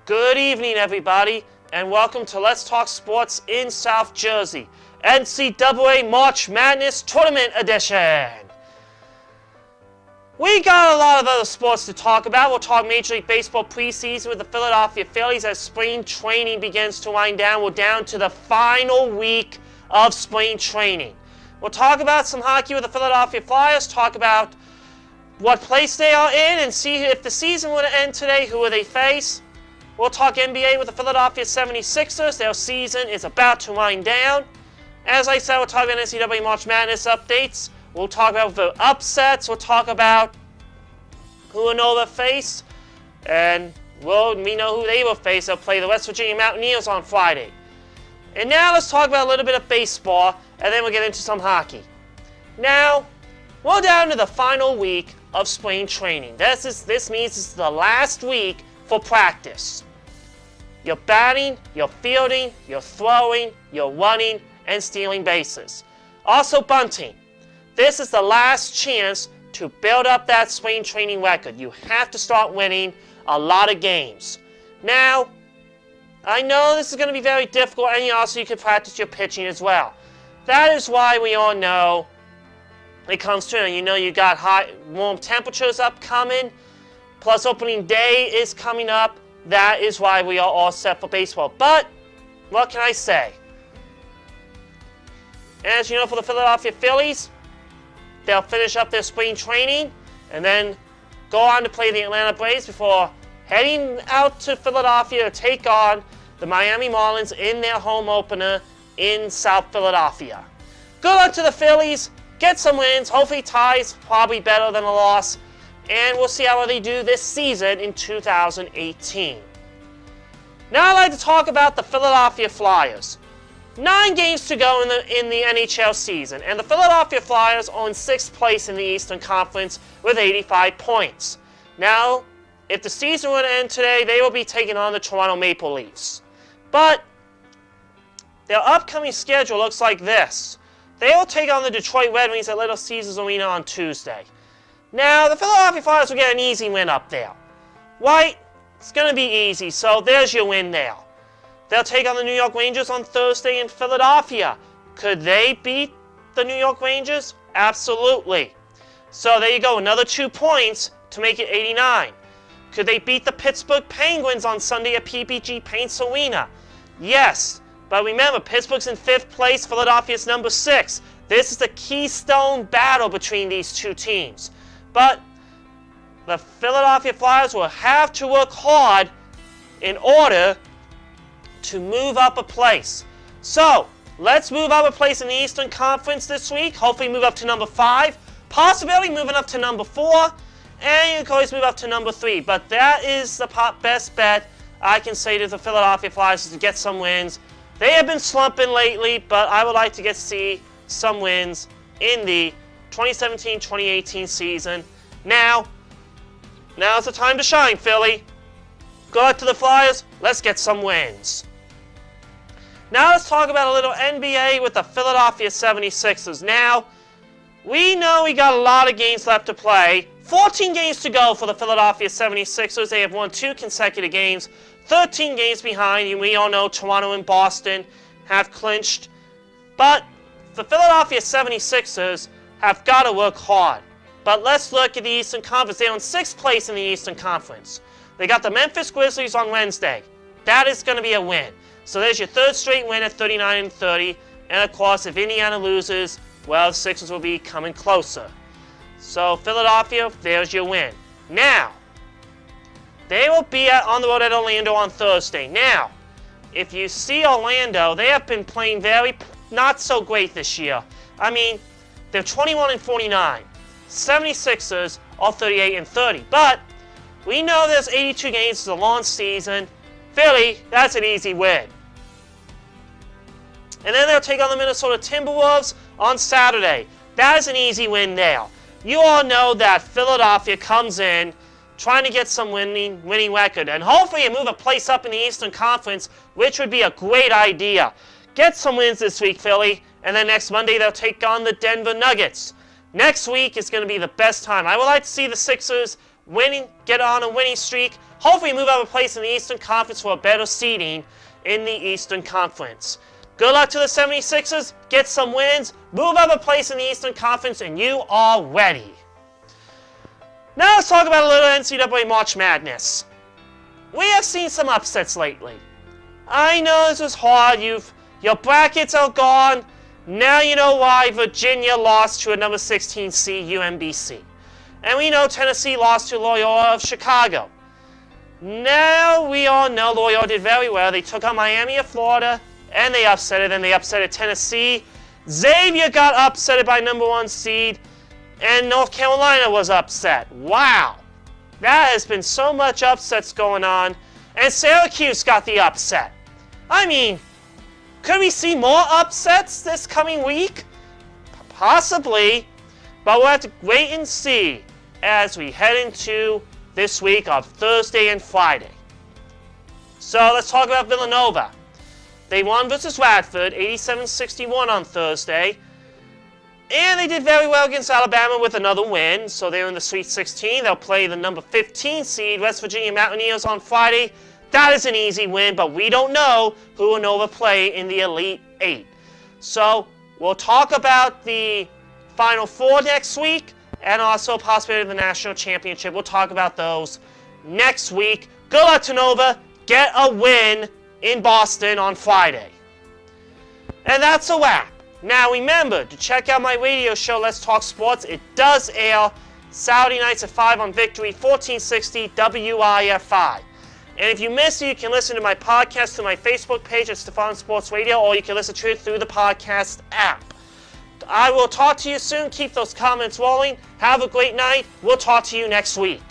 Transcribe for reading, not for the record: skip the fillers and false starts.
Good evening, everybody, and welcome to Let's Talk Sports in South Jersey, NCAA March Madness Tournament edition. We got a lot of other sports to talk about. We'll talk Major League Baseball preseason with the Philadelphia Phillies as spring training begins to wind down. We're down to the final week of spring training. We'll talk about some hockey with the Philadelphia Flyers, talk about what place they are in, and see if the season were to end today, who will they face. We'll talk NBA with the Philadelphia 76ers. Their season is about to wind down. As I said, we'll talk about NCAA March Madness updates. We'll talk about the upsets. We'll talk about who Villanova face. And we know who they will face. They'll play the West Virginia Mountaineers on Friday. And now let's talk about a little bit of baseball, and then we'll get into some hockey. Now, we're down to the final week of spring training. This means it's the last week for practice. You're batting, you're fielding, you're throwing, you're running, and stealing bases. Also bunting. This is the last chance to build up that spring training record. You have to start winning a lot of games. Now, I know this is going to be very difficult, and also you can practice your pitching as well. That is why we all know it comes to, you got high, warm temperatures upcoming, plus opening day is coming up. That is why we are all set for baseball. But, what can I say? As you know, for the Philadelphia Phillies, they'll finish up their spring training and then go on to play the Atlanta Braves before heading out to Philadelphia to take on the Miami Marlins in their home opener in South Philadelphia. Good luck to the Phillies. Get some wins. Hopefully ties, probably better than a loss. And we'll see how they do this season in 2018. Now I'd like to talk about the Philadelphia Flyers. 9 games to go in the NHL season, and the Philadelphia Flyers are in 6th place in the Eastern Conference with 85 points. Now, if the season were to end today, they will be taking on the Toronto Maple Leafs. But their upcoming schedule looks like this. They will take on the Detroit Red Wings at Little Caesars Arena on Tuesday. Now, the Philadelphia Flyers will get an easy win up there. Right? It's going to be easy, so there's your win there. They'll take on the New York Rangers on Thursday in Philadelphia. Could they beat the New York Rangers? Absolutely. So there you go, another 2 points to make it 89. Could they beat the Pittsburgh Penguins on Sunday at PPG Paints Arena? Yes, but remember, Pittsburgh's in 5th place, Philadelphia's number 6. This is the keystone battle between these two teams. But the Philadelphia Flyers will have to work hard in order to move up a place. So, let's move up a place in the Eastern Conference this week. Hopefully move up to number 5. Possibility moving up to number 4. And you can always move up to number 3. But that is the best bet I can say to the Philadelphia Flyers is to get some wins. They have been slumping lately, but I would like to see some wins in the 2017-2018 season. Now's the time to shine, Philly. Good luck to the Flyers. Let's get some wins. Now let's talk about a little NBA with the Philadelphia 76ers. Now, we know we got a lot of games left to play. 14 games to go for the Philadelphia 76ers. They have won 2 consecutive games. 13 games behind, and we all know Toronto and Boston have clinched. But the Philadelphia 76ers have got to work hard. But let's look at the Eastern Conference. They're in 6th place in the Eastern Conference. They got the Memphis Grizzlies on Wednesday. That is going to be a win. So there's your 3rd straight win at 39-30. And of course, if Indiana loses, well, the Sixers will be coming closer. So Philadelphia, there's your win. Now, they will be on the road at Orlando on Thursday. Now, if you see Orlando, they have been playing not so great this year. I mean, they're 21-49. 76ers are 38-30. But we know there's 82 games. It's a long season. Philly, that's an easy win. And then they'll take on the Minnesota Timberwolves on Saturday. That is an easy win there. You all know that Philadelphia comes in trying to get some winning record. And hopefully you move a place up in the Eastern Conference, which would be a great idea. Get some wins this week, Philly. And then next Monday they'll take on the Denver Nuggets. Next week is going to be the best time. I would like to see the Sixers get on a winning streak. Hopefully move up a place in the Eastern Conference for a better seeding in the Eastern Conference. Good luck to the 76ers. Get some wins. Move up a place in the Eastern Conference, and you are ready. Now let's talk about a little NCAA March Madness. We have seen some upsets lately. I know this was hard. Your brackets are gone. Now you know why Virginia lost to a number 16 seed UMBC. And we know Tennessee lost to Loyola of Chicago. Now we all know Loyola did very well. They took on Miami of Florida, and they upset it. And they upset Tennessee. Xavier got upset by number 1 seed, and North Carolina was upset. Wow. That has been so much upsets going on. And Syracuse got the upset. I mean, could we see more upsets this coming week? Possibly. But we'll have to wait and see as we head into this week of Thursday and Friday. So let's talk about Villanova. They won versus Radford, 87-61 on Thursday. And they did very well against Alabama with another win. So they're in the Sweet 16. They'll play the number 15 seed, West Virginia Mountaineers, on Friday. That is an easy win, but we don't know who Villanova play in the Elite 8. So we'll talk about the Final Four next week and also possibility of the National Championship. We'll talk about those next week. Good luck to Nova. Get a win in Boston on Friday. And that's a wrap. Now remember to check out my radio show, Let's Talk Sports. It does air Saturday nights at 5 on Victory, 1460 WIFI. And if you missed it, you can listen to my podcast through my Facebook page at Stefan Sports Radio, or you can listen to it through the podcast app. I will talk to you soon. Keep those comments rolling. Have a great night. We'll talk to you next week.